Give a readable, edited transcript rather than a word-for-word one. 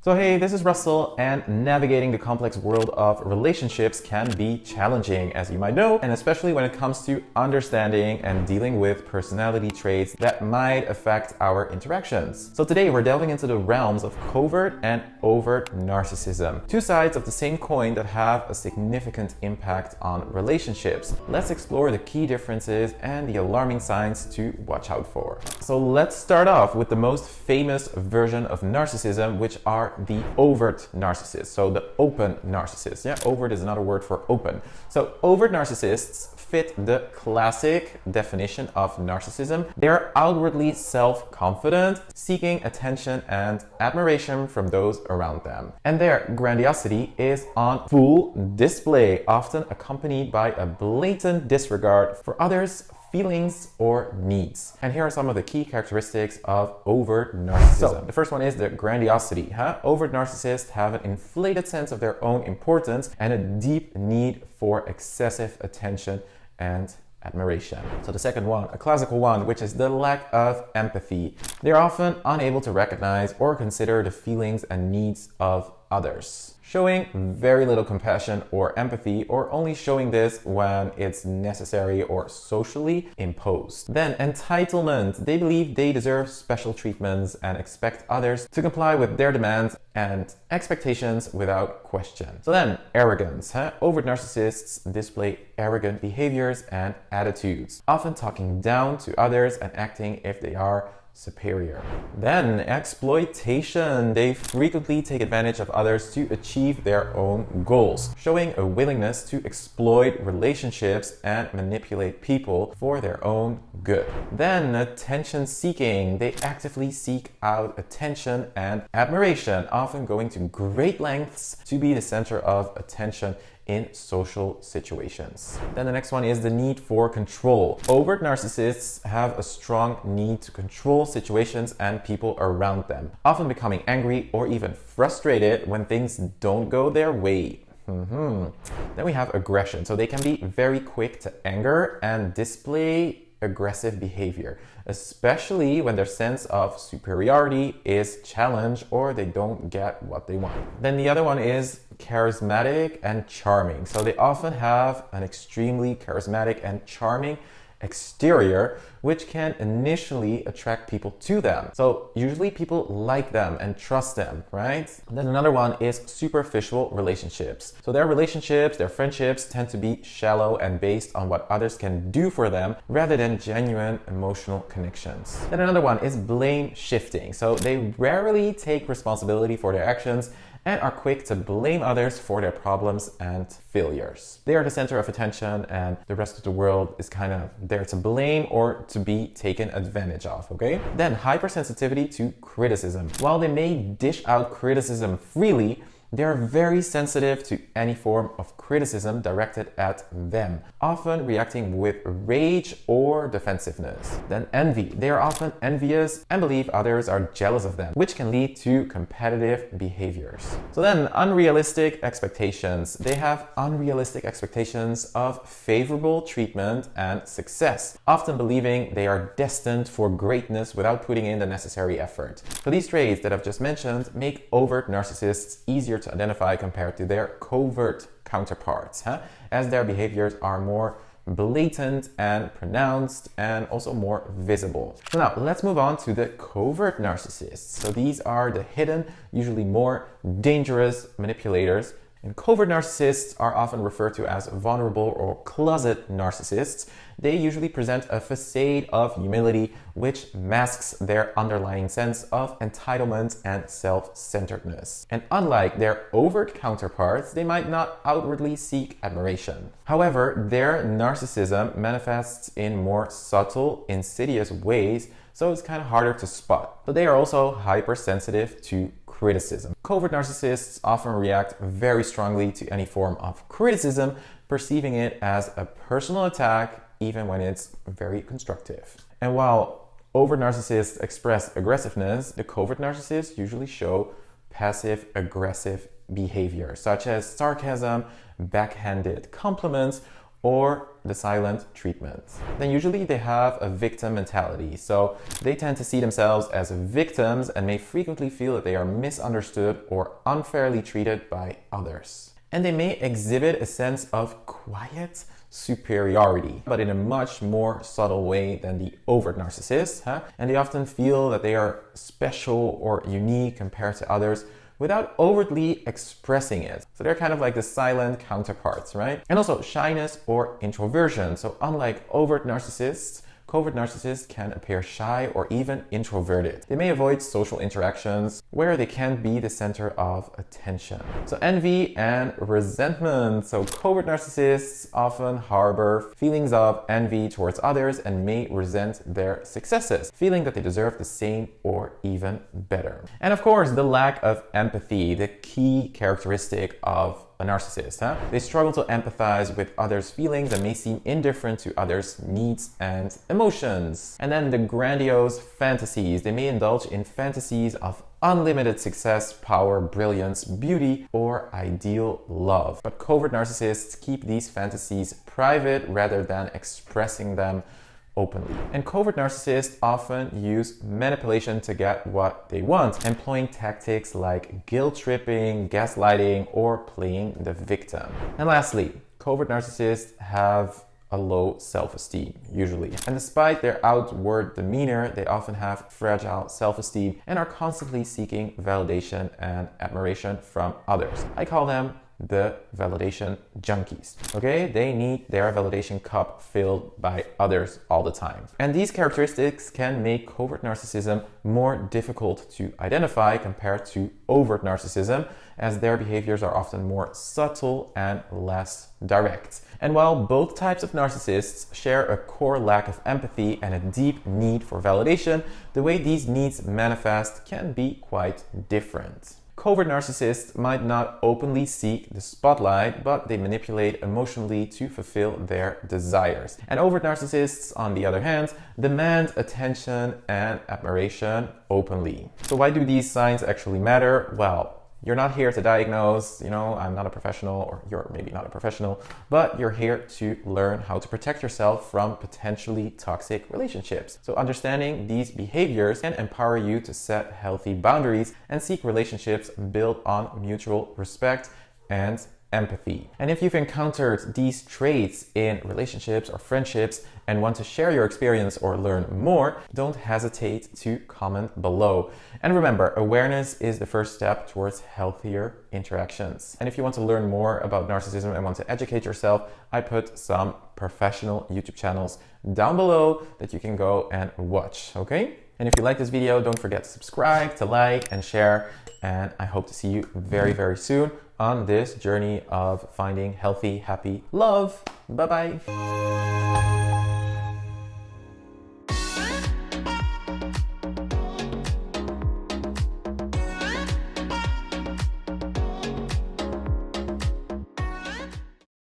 So hey, this is Russell, and navigating the complex world of relationships can be challenging, as you might know, and especially when it comes to understanding and dealing with personality traits that might affect our interactions. So today we're delving into the realms of covert and overt narcissism, two sides of the same coin that have a significant impact on relationships. Let's explore the key differences and the alarming signs to watch out for. So let's start off with the most famous version of narcissism, which are the overt narcissists, so the open narcissists. Yeah, overt is another word for open. So overt narcissists fit the classic definition of narcissism. They're outwardly self-confident, seeking attention and admiration from those around them. And their grandiosity is on full display, often accompanied by a blatant disregard for others' feelings or needs. And here are some of the key characteristics of overt narcissism. So the first one is the grandiosity. Overt narcissists have an inflated sense of their own importance and a deep need for excessive attention and admiration. So the second one, a classical one, which is the lack of empathy. They're often unable to recognize or consider the feelings and needs of others, showing very little compassion or empathy, or only showing this when it's necessary or socially imposed. Then entitlement. They believe they deserve special treatments and expect others to comply with their demands and expectations without question. So then arrogance. Overt narcissists display arrogant behaviors and attitudes, often talking down to others and acting if they are superior. Then exploitation. They frequently take advantage of others to achieve their own goals, showing a willingness to exploit relationships and manipulate people for their own good. Then attention seeking. They actively seek out attention and admiration, often going to great lengths to be the center of attention in social situations. Then the next one is the need for control. Overt narcissists have a strong need to control situations and people around them, often becoming angry or even frustrated when things don't go their way. Then we have aggression. So they can be very quick to anger and display aggressive behavior, especially when their sense of superiority is challenged or they don't get what they want. Then the other one is charismatic and charming. So they often have an extremely charismatic and charming exterior, which can initially attract people to them. So usually people like them and trust them, right? Then another one is superficial relationships. So their relationships, their friendships tend to be shallow and based on what others can do for them rather than genuine emotional connections. Then another one is blame shifting. So they rarely take responsibility for their actions and are quick to blame others for their problems and failures. They are the center of attention and the rest of the world is kind of there to blame or to be taken advantage of, okay? Then hypersensitivity to criticism. While they may dish out criticism freely, they are very sensitive to any form of criticism directed at them, often reacting with rage or defensiveness. Then envy. They are often envious and believe others are jealous of them, which can lead to competitive behaviors. So then unrealistic expectations. They have unrealistic expectations of favorable treatment and success, often believing they are destined for greatness without putting in the necessary effort. So these traits that I've just mentioned make overt narcissists easier to identify compared to their covert counterparts, as their behaviors are more blatant and pronounced and also more visible. So now let's move on to the covert narcissists. So these are the hidden, usually more dangerous manipulators. And covert narcissists are often referred to as vulnerable or closet narcissists. They usually present a facade of humility which masks their underlying sense of entitlement and self-centeredness. And unlike their overt counterparts, they might not outwardly seek admiration. However, their narcissism manifests in more subtle, insidious ways, so it's kind of harder to spot. But they are also hypersensitive to criticism. Covert narcissists often react very strongly to any form of criticism, perceiving it as a personal attack even when it's very constructive. And while overt narcissists express aggressiveness, the covert narcissists usually show passive-aggressive behavior, such as sarcasm, backhanded compliments, or the silent treatment. Then usually they have a victim mentality. So they tend to see themselves as victims and may frequently feel that they are misunderstood or unfairly treated by others. And they may exhibit a sense of quiet superiority, but in a much more subtle way than the overt narcissists. And they often feel that they are special or unique compared to others without overtly expressing it. So they're kind of like the silent counterparts, right? And also shyness or introversion. So unlike overt narcissists, covert narcissists can appear shy or even introverted. They may avoid social interactions where they can be the center of attention. So envy and resentment. So covert narcissists often harbor feelings of envy towards others and may resent their successes, feeling that they deserve the same or even better. And of course, the lack of empathy, the key characteristic of a narcissist. They struggle to empathize with others' feelings and may seem indifferent to others' needs and emotions. And then the grandiose fantasies. They may indulge in fantasies of unlimited success, power, brilliance, beauty, or ideal love. But covert narcissists keep these fantasies private rather than expressing them openly. And covert narcissists often use manipulation to get what they want, employing tactics like guilt tripping, gaslighting, or playing the victim. And lastly, covert narcissists have a low self-esteem, usually. And despite their outward demeanor, they often have fragile self-esteem and are constantly seeking validation and admiration from others. I call them the validation junkies. Okay, they need their validation cup filled by others all the time. And these characteristics can make covert narcissism more difficult to identify compared to overt narcissism, as their behaviors are often more subtle and less direct. And while both types of narcissists share a core lack of empathy and a deep need for validation, the way these needs manifest can be quite different. Covert narcissists might not openly seek the spotlight, but they manipulate emotionally to fulfill their desires. And overt narcissists, on the other hand, demand attention and admiration openly. So why do these signs actually matter? Well, you're not here to diagnose, I'm not a professional, or you're maybe not a professional, but you're here to learn how to protect yourself from potentially toxic relationships. So understanding these behaviors can empower you to set healthy boundaries and seek relationships built on mutual respect and empathy. And if you've encountered these traits in relationships or friendships and want to share your experience or learn more, don't hesitate to comment below. And remember, awareness is the first step towards healthier interactions. And if you want to learn more about narcissism and want to educate yourself, I put some professional YouTube channels down below that you can go and watch, okay? And if you like this video, don't forget to subscribe, to like and share. And I hope to see you very, very soon on this journey of finding healthy, happy love. Bye-bye.